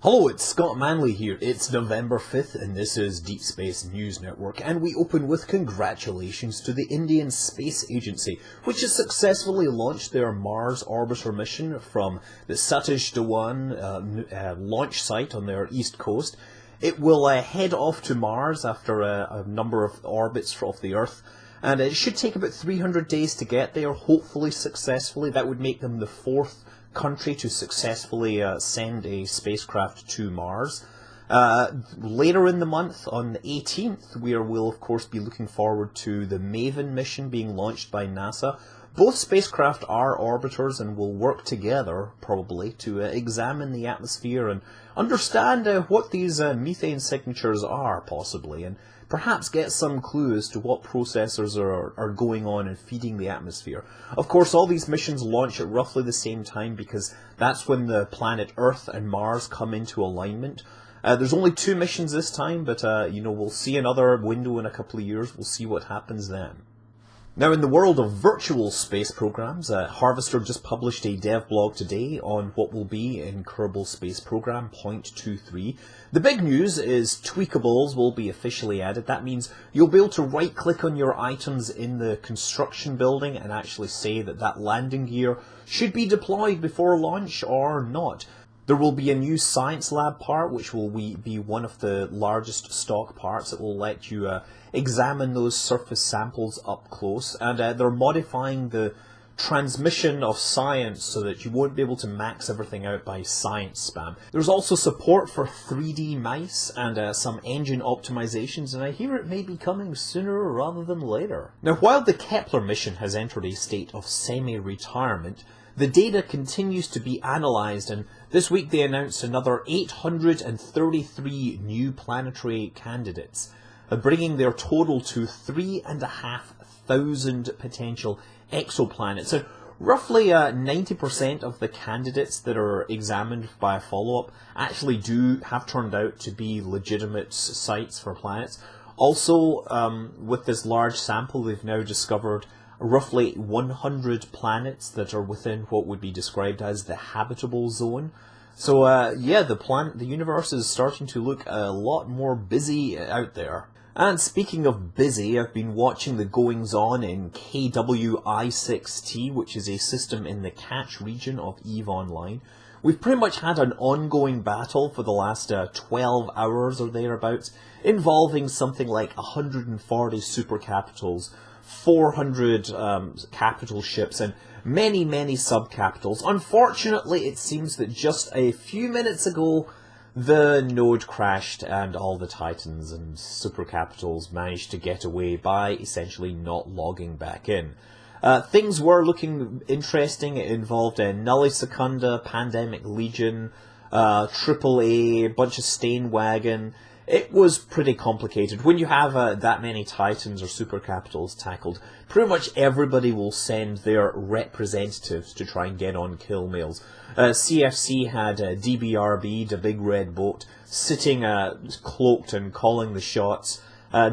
Hello, it's Scott Manley here. It's November 5th and this is Deep Space News Network, and we open with congratulations to the Indian Space Agency, which has successfully launched their Mars orbiter mission from the Satish Dhawan launch site on their east coast. It will head off to Mars after a number of orbits off the Earth, and it should take about 300 days to get there, hopefully successfully. That would make them the fourth country to successfully send a spacecraft to Mars. Later in the month, on the 18th, we'll of course be looking forward to the Maven mission being launched by NASA. Both spacecraft are orbiters and will work together, probably, to examine the atmosphere and understand what these methane signatures are, possibly, and perhaps get some clues to what processors are going on and feeding the atmosphere. Of course, all these missions launch at roughly the same time because that's when the planet Earth and Mars come into alignment. There's only 2 missions this time, but we'll see another window in a couple of years. We'll see what happens then. Now, in the world of virtual space programs, Harvester just published a dev blog today on what will be in Kerbal Space Program 0.23. The big news is tweakables will be officially added. That means you'll be able to right-click on your items in the construction building and actually say that that landing gear should be deployed before launch or not. There will be a new science lab part, which will be one of the largest stock parts that will let you examine those surface samples up close. And they're modifying the transmission of science so that you won't be able to max everything out by science spam. There's also support for 3D mice and some engine optimizations, and I hear it may be coming sooner rather than later. Now, while the Kepler mission has entered a state of semi-retirement, the data continues to be analysed, and this week they announced another 833 new planetary candidates, bringing their total to 3,500 potential exoplanets. And roughly 90% of the candidates that are examined by a follow-up actually have turned out to be legitimate sites for planets. Also, with this large sample, they've now discovered roughly 100 planets that are within what would be described as the habitable zone. So the universe is starting to look a lot more busy out there. And speaking of busy, I've been watching the goings-on in KWI6T, which is a system in the Catch region of EVE Online. We've pretty much had an ongoing battle for the last 12 hours or thereabouts, involving something like 140 supercapitals, 400 capital ships, and many, many subcapitals. Unfortunately, it seems that just a few minutes ago, the node crashed and all the titans and supercapitals managed to get away by essentially not logging back in. Things were looking interesting. It involved Nulli Secunda, Pandemic Legion, AAA, a bunch of Stainwagon. It was pretty complicated. When you have that many titans or supercapitals tackled, pretty much everybody will send their representatives to try and get on kill mails. CFC had DBRB, the Big Red Boat, sitting cloaked and calling the shots,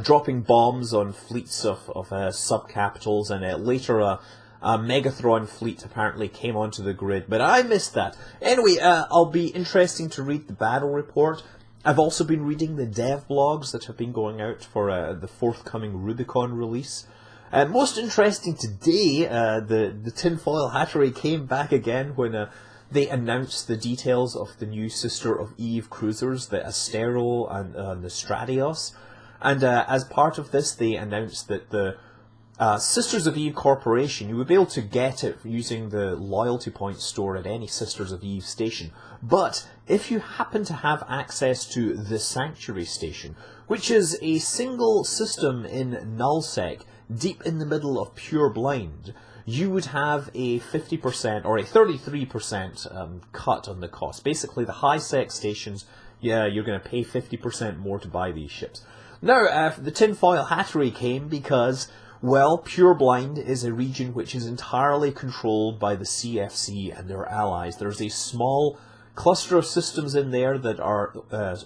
dropping bombs on fleets of subcapitals, and later a Megathron fleet apparently came onto the grid, but I missed that. Anyway, I'll be interesting to read the battle report. I've also been reading the dev blogs that have been going out for the forthcoming Rubicon release. Most interesting today, the tinfoil hattery came back again when they announced the details of the new Sister of Eve cruisers, the Astero and the Stratios. And as part of this, they announced that the Sisters of Eve Corporation, you would be able to get it using the loyalty point store at any Sisters of Eve station. But if you happen to have access to the Sanctuary Station, which is a single system in nullsec, deep in the middle of pure blind, you would have a 50% or a 33% cut on the cost. Basically, the high-sec stations, you're going to pay 50% more to buy these ships. Now, the tinfoil hattery came because, well, Pure Blind is a region which is entirely controlled by the CFC and their allies. There's a small cluster of systems in there that are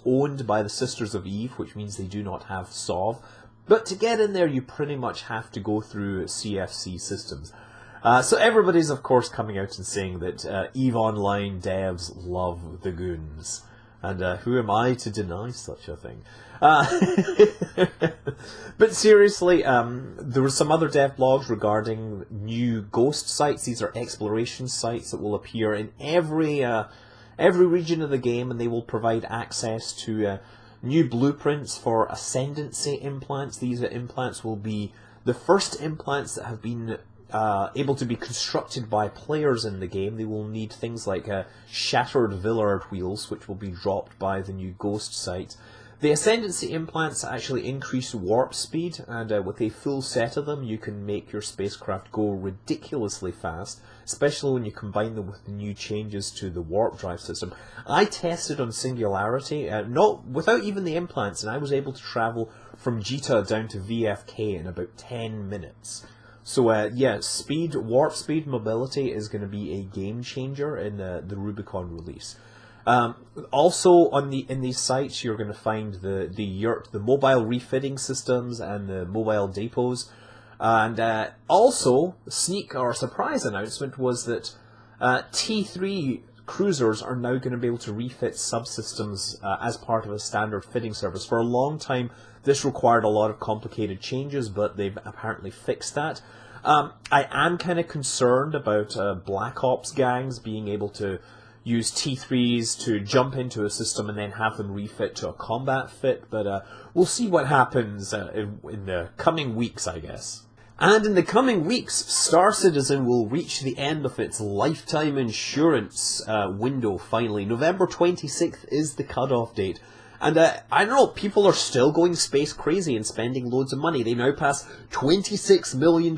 owned by the Sisters of Eve, which means they do not have SOV. But to get in there, you pretty much have to go through CFC systems. So everybody's, of course, coming out and saying that EVE Online devs love the goons. And who am I to deny such a thing? But seriously, there were some other dev blogs regarding new ghost sites. These are exploration sites that will appear in every region of the game, and they will provide access to new blueprints for ascendancy implants. These implants will be the first implants that have been able to be constructed by players in the game. They will need things like shattered Villard wheels, which will be dropped by the new ghost site. The ascendancy implants actually increase warp speed, and with a full set of them you can make your spacecraft go ridiculously fast, especially when you combine them with the new changes to the warp drive system. I tested on Singularity, not without even the implants, and I was able to travel from Jita down to VFK in about 10 minutes. So yeah, warp speed mobility is going to be a game changer in the Rubicon release. Also in these sites you're going to find the mobile refitting systems and the mobile depots, and also sneak or surprise announcement was that T3 cruisers are now going to be able to refit subsystems as part of a standard fitting service. For a long time this required a lot of complicated changes, but they've apparently fixed that. I am kind of concerned about Black Ops gangs being able to use T3s to jump into a system and then have them refit to a combat fit, but we'll see what happens in the coming weeks, I guess. And in the coming weeks, Star Citizen will reach the end of its lifetime insurance window finally. November 26th is the cutoff date. And I don't know, people are still going space crazy and spending loads of money. They now pass $26 million,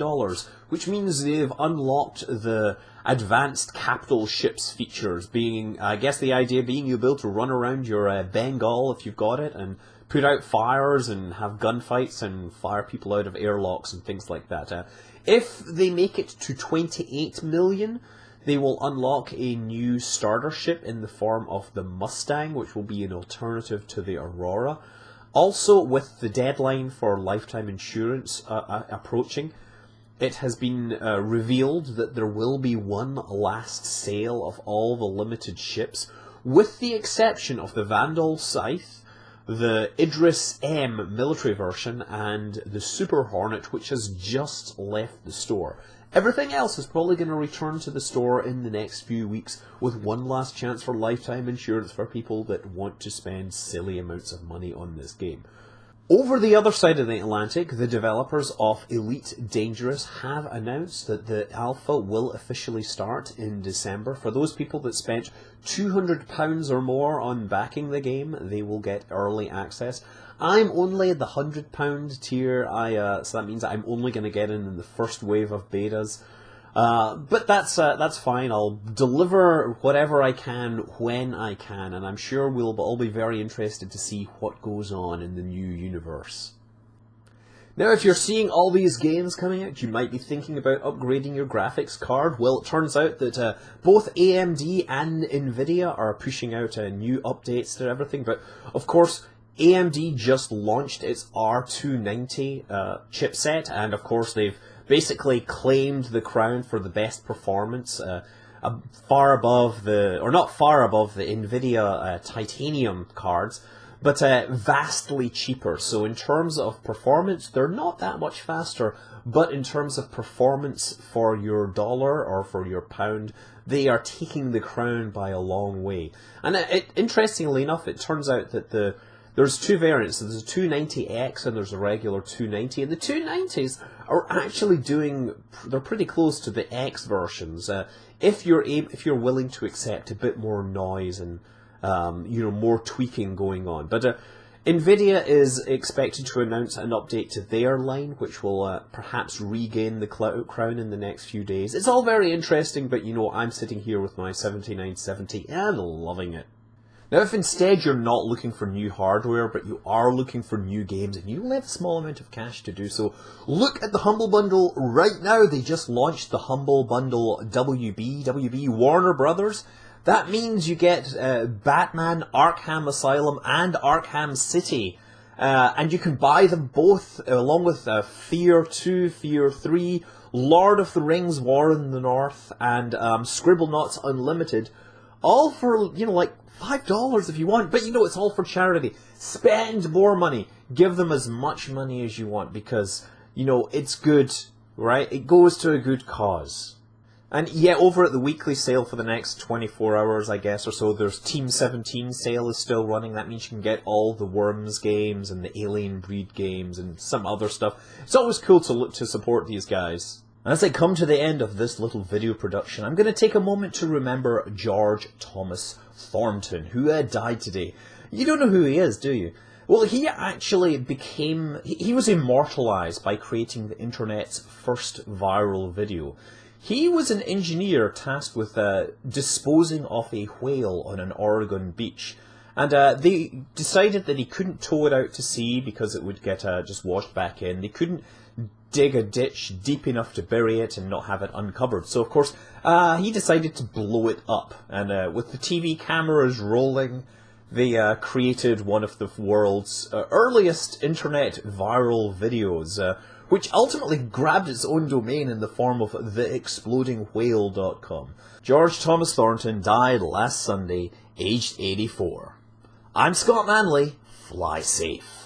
which means they've unlocked the advanced capital ships features, being, I guess the idea being you'll be able to run around your Bengal if you've got it, and put out fires and have gunfights and fire people out of airlocks and things like that. If they make it to 28 million, they will unlock a new starter ship in the form of the Mustang, which will be an alternative to the Aurora. Also, with the deadline for lifetime insurance approaching, it has been revealed that there will be one last sale of all the limited ships, with the exception of the Vandal Scythe, the Idris M military version, and the Super Hornet, which has just left the store. Everything else is probably going to return to the store in the next few weeks, with one last chance for lifetime insurance for people that want to spend silly amounts of money on this game. Over the other side of the Atlantic, the developers of Elite Dangerous have announced that the alpha will officially start in December. For those people that spent £200 or more on backing the game, they will get early access. I'm only at the £100 tier, so that means I'm only going to get in the first wave of betas. But that's fine. I'll deliver whatever I can when I can, and I'm sure we'll all be very interested to see what goes on in the new universe. Now, if you're seeing all these games coming out, you might be thinking about upgrading your graphics card. Well, it turns out that both AMD and Nvidia are pushing out new updates to everything, but of course AMD just launched its R290 chipset, and of course they've basically claimed the crown for the best performance, far above the, or not far above the Nvidia titanium cards, but vastly cheaper. So in terms of performance, they're not that much faster, but in terms of performance for your dollar or for your pound, they are taking the crown by a long way. And interestingly enough, it turns out that there's two variants. There's a 290X and there's a regular 290, and the 290s are actually they're pretty close to the X versions. If you're willing to accept a bit more noise and more tweaking going on. But Nvidia is expected to announce an update to their line, which will perhaps regain the crown in the next few days. It's all very interesting, but I'm sitting here with my 7970 and loving it. Now, if instead you're not looking for new hardware, but you are looking for new games, and you only have a small amount of cash to do so, look at the Humble Bundle right now. They just launched the Humble Bundle WB Warner Brothers. That means you get Batman, Arkham Asylum, and Arkham City. And you can buy them both, along with Fear 2, Fear 3, Lord of the Rings, War in the North, and Scribblenauts Unlimited, All for, you know, like $5 if you want, but you know, it's all for charity. Spend more money. Give them as much money as you want because, you know, it's good, right? It goes to a good cause. And yeah, over at the weekly sale for the next 24 hours, I guess, or so, there's Team 17 sale is still running. That means you can get all the Worms games and the Alien Breed games and some other stuff. It's always cool to look to support these guys. As I come to the end of this little video production, I'm going to take a moment to remember George Thomas Thornton, who died today. You don't know who he is, do you? Well, he actually he was immortalized by creating the internet's first viral video. He was an engineer tasked with disposing of a whale on an Oregon beach. And they decided that he couldn't tow it out to sea because it would get just washed back in. They couldn't dig a ditch deep enough to bury it and not have it uncovered. So, of course, he decided to blow it up. And with the TV cameras rolling, they created one of the world's earliest internet viral videos, which ultimately grabbed its own domain in the form of theexplodingwhale.com. George Thomas Thornton died last Sunday, aged 84. I'm Scott Manley. Fly safe.